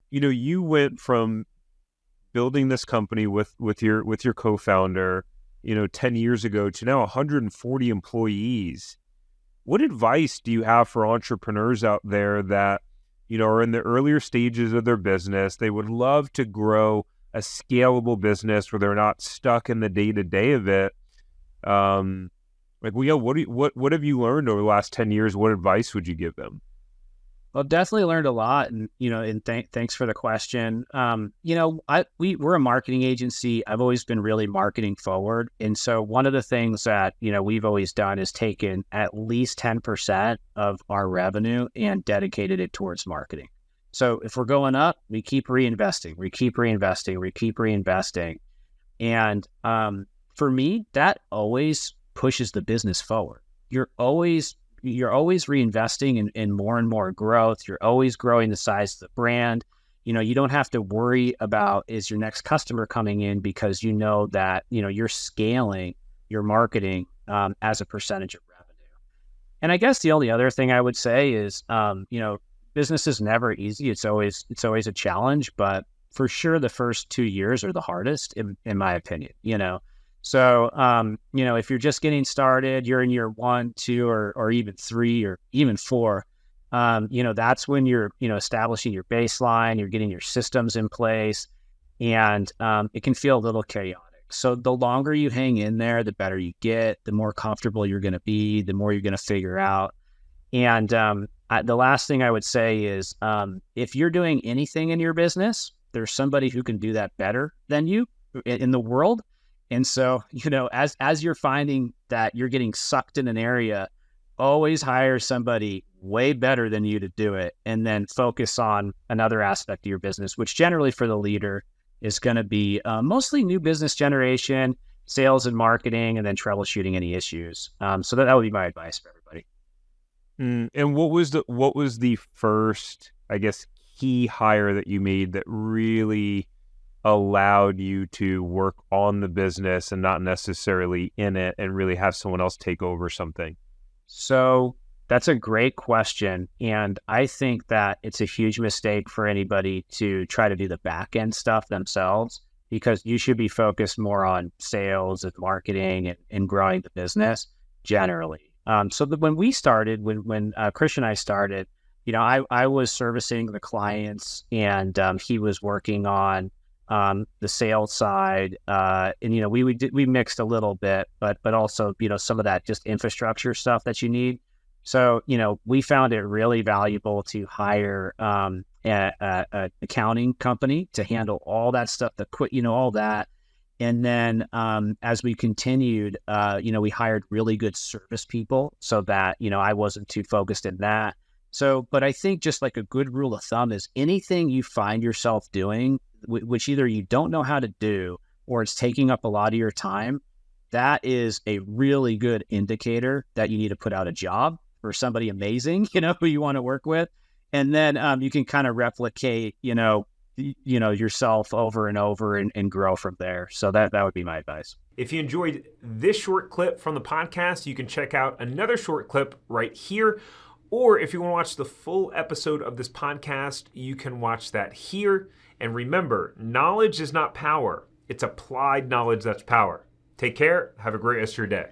you went from building this company with your co-founder, 10 years ago to now 140 employees. What advice do you have for entrepreneurs out there that, are in the earlier stages of their business? They would love to grow a scalable business where they're not stuck in the day-to-day of it. What have you learned over the last 10 years? What advice would you give them? Well, definitely learned a lot, and thanks for the question. We're a marketing agency. I've always been really marketing forward, and so one of the things that we've always done is taken at least 10% of our revenue and dedicated it towards marketing. So if we're going up, we keep reinvesting, and for me, that always pushes the business forward. You're always reinvesting in more and more growth. You're always growing the size of the brand. You don't have to worry about, is your next customer coming in, because that, you're scaling your marketing as a percentage of revenue. And I guess the only other thing I would say is, business is never easy. It's always a challenge, but for sure the first 2 years are the hardest in my opinion, So, if you're just getting started, you're in year 1, 2, or even 3, or even 4, that's when you're, establishing your baseline, you're getting your systems in place, and it can feel a little chaotic. So the longer you hang in there, the better you get, the more comfortable you're going to be, the more you're going to figure out. And the last thing I would say is, if you're doing anything in your business, there's somebody who can do that better than you in the world. And so, as you're finding that you're getting sucked in an area, always hire somebody way better than you to do it, and then focus on another aspect of your business, which generally for the leader is going to be mostly new business generation, sales and marketing, and then troubleshooting any issues. So that would be my advice for everybody. And what was the first, I guess, key hire that you made that really allowed you to work on the business and not necessarily in it, and really have someone else take over something? So that's a great question. And I think that it's a huge mistake for anybody to try to do the back end stuff themselves, because you should be focused more on sales and marketing and growing the business generally. So when we started, when Chris and I started, I was servicing the clients, and he was working on the sales side, and we mixed a little bit, but also some of that just infrastructure stuff that you need. So we found it really valuable to hire a accounting company to handle all that stuff, all that. And then as we continued, we hired really good service people, so that I wasn't too focused in that. So, but I think just like a good rule of thumb is, anything you find yourself doing, which either you don't know how to do or it's taking up a lot of your time, that is a really good indicator that you need to put out a job for somebody amazing, who you want to work with. And then you can kind of replicate, yourself over and over and grow from there. So that would be my advice. If you enjoyed this short clip from the podcast, you can check out another short clip right here. Or if you want to watch the full episode of this podcast, you can watch that here. And remember, knowledge is not power. It's applied knowledge that's power. Take care. Have a great rest of your day.